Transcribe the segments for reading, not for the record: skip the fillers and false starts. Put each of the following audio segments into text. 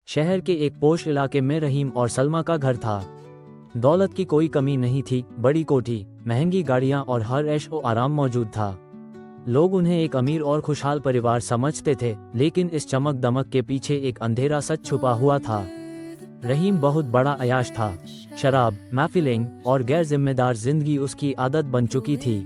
शहर के एक पोश इलाके में रहीम और सलमा का घर था। दौलत की कोई कमी नहीं थी, बड़ी कोठी, महंगी गाड़ियां और हर ऐश ओ आराम मौजूद था। लोग उन्हें एक अमीर और खुशहाल परिवार समझते थे, लेकिन इस चमक दमक के पीछे एक अंधेरा सच छुपा हुआ था। रहीम बहुत बड़ा अयाश था। शराब, महफिलें और गैर जिम्मेदार जिंदगी उसकी आदत बन चुकी थी।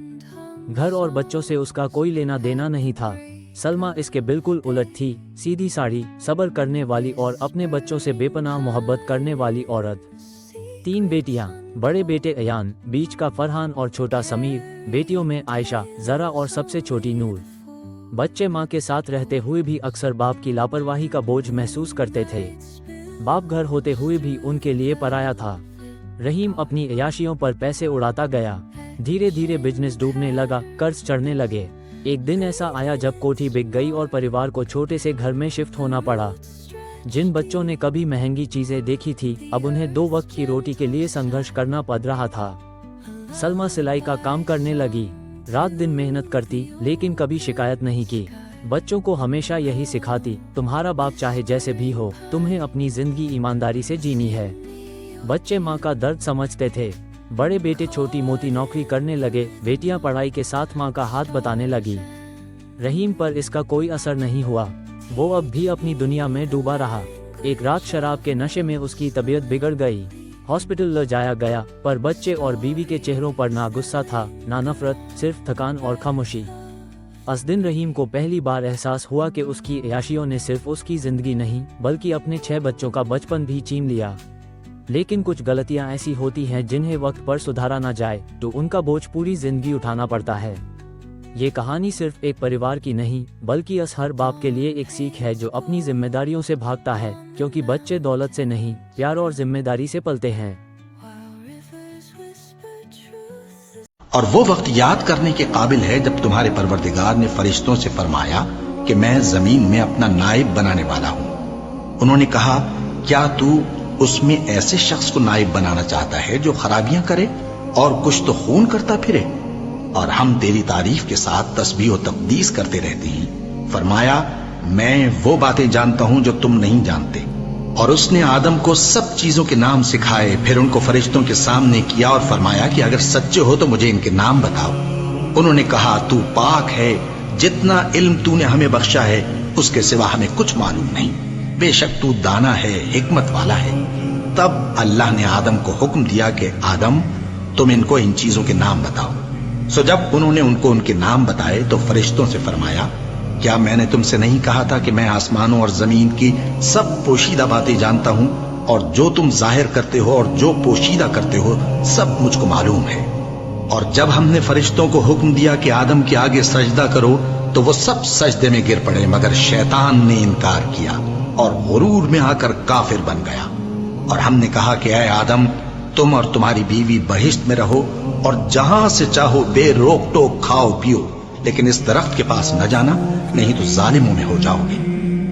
घर और बच्चों से उसका कोई लेना देना नहीं था। सलमा इसके बिल्कुल उलट थी, सीधी साड़ी, सब्र करने वाली और अपने बच्चों से बेपनाह मोहब्बत करने वाली औरत। 3 बेटियां, बड़े बेटे अयान, बीच का फरहान और छोटा समीर, बेटियों में आयशा, जरा और सबसे छोटी नूर। बच्चे माँ के साथ रहते हुए भी अक्सर बाप की लापरवाही का बोझ महसूस करते थे। बाप घर होते हुए भी उनके लिए पराया था। रहीम अपनी अयाशियों पर पैसे उड़ाता गया। धीरे धीरे बिजनेस डूबने लगा, कर्ज चढ़ने लगे। एक दिन ऐसा आया जब कोठी बिक गई और परिवार को छोटे से घर में शिफ्ट होना पड़ा। जिन बच्चों ने कभी महंगी चीजें देखी थी, अब उन्हें 2 वक्त की रोटी के लिए संघर्ष करना पड़ रहा था। सलमा सिलाई का काम करने लगी, रात दिन मेहनत करती, लेकिन कभी शिकायत नहीं की। बच्चों को हमेशा यही सिखाती, तुम्हारा बाप चाहे जैसे भी हो, तुम्हें अपनी जिंदगी ईमानदारी से जीनी है। बच्चे माँ का दर्द समझते थे। बड़े बेटे छोटी मोटी नौकरी करने लगे, बेटियां पढ़ाई के साथ माँ का हाथ बताने लगी। रहीम पर इसका कोई असर नहीं हुआ। वो अब भी अपनी दुनिया में डूबा रहा। एक रात शराब के नशे में उसकी तबीयत बिगड़ गई। हॉस्पिटल ले जाया गया, पर बच्चे और बीवी के चेहरों पर ना गुस्सा था, ना नफरत, सिर्फ थकान और खामोशी। उस दिन रहीम को पहली बार एहसास हुआ कि उसकी अयाशियों ने सिर्फ उसकी जिंदगी नहीं, बल्कि अपने 6 बच्चों का बचपन भी छीन लिया। लेकिन कुछ गलतियां ऐसी होती हैं जिन्हें वक्त पर सुधारा ना जाए तो उनका बोझ पूरी जिंदगी उठाना पड़ता है। ये कहानी सिर्फ एक परिवार की नहीं, बल्कि हर बाप के लिए एक सीख है जो अपनी जिम्मेदारियों से भागता है, क्योंकि बच्चे दौलत से नहीं, प्यार और जिम्मेदारी से पलते हैं। और वो वक्त याद करने के काबिल है जब तुम्हारे परवरदिगार ने फरिश्तों से फरमाया कि मैं जमीन में अपना नाइब बनाने वाला हूँ। उन्होंने कहा, क्या तू उसमें ऐसे शख्स को नाइब बनाना चाहता है जो खराबियां करे और कुछ तो खून करता फिरे? और हम तेरी तारीफ के साथ तस्बीह और तक़दीस करते रहते हैं। फरमाया, मैं वो बातें जानता हूं जो तुम नहीं जानते। और उसने आदम को सब चीजों के नाम सिखाए, फिर उनको फरिश्तों के सामने किया और फरमाया कि अगर सच्चे हो तो मुझे इनके नाम बताओ। उन्होंने कहा, तू पाक है, जितना इल्म तूने हमें बख्शा है उसके सिवा हमें कुछ मालूम नहीं। बेशक तू दाना है, हिकमत वाला है। तब अल्लाह ने आदम को हुक्म दिया कि आदम, तुम इनको इन चीजों के नाम बताओ। सो जब उन्होंने उनको उनके नाम बताए तो फरिश्तों से फरमाया, क्या मैंने तुमसे नहीं कहा था कि मैं आसमानों और जमीन की सब पोशीदा बातें जानता हूं, और जो तुम जाहिर करते हो और जो पोशीदा करते हो सब मुझको मालूम है। और जब हमने फरिश्तों को हुक्म दिया कि आदम के आगे सजदा करो तो वो सब सजदे में गिर पड़े, मगर शैतान ने इनकार किया और गुरूर में आकर काफिर बन गया। और हमने कहा कि ऐ आदम, तुम और तुम्हारी बीवी बहिश्त में रहो और जहां से चाहो बेरोक टोक खाओ पियो, लेकिन इस दरख्त के पास न जाना, नहीं तो जालिमों में हो जाओगे।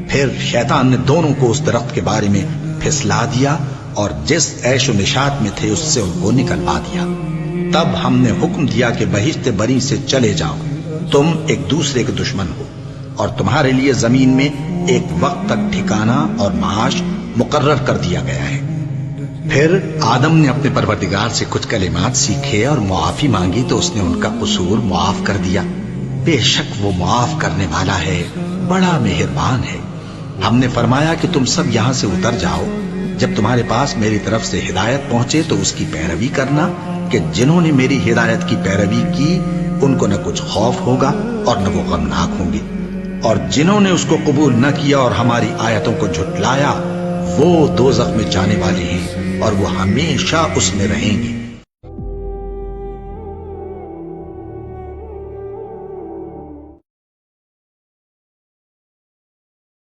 फिर शैतान ने दोनों को उस दरख्त के बारे में फिसला दिया और जिस ऐशो निशात में थे उससे उनको निकलवा दिया। तब हमने हुक्म दिया कि बहिश्त बरी से चले जाओ, तुम एक दूसरे के दुश्मन हो, और तुम्हारे लिए जमीन में एक वक्त तक ठिकाना और माश मुकर्रर कर दिया गया है। फिर आदम ने अपने परवरदिगार से कुछ कलिमात सीखे और मुआफी मांगी तो उसने उनका कसूर मुआफ कर दिया। बेशक वो मुआफ करने वाला है, बड़ा मेहरबान है। हमने फरमाया कि तुम सब यहाँ से उतर जाओ, जब तुम्हारे पास मेरी तरफ से हिदायत पहुंचे तो उसकी पैरवी करना, कि जिन्होंने मेरी हिदायत की पैरवी की उनको न कुछ खौफ होगा और न वो गमनाक होंगे, और जिन्होंने उसको कबूल न किया और हमारी आयतों को झुटलाया वो दोज़ख में जाने वाले हैं और वो हमेशा उसमें रहेंगे।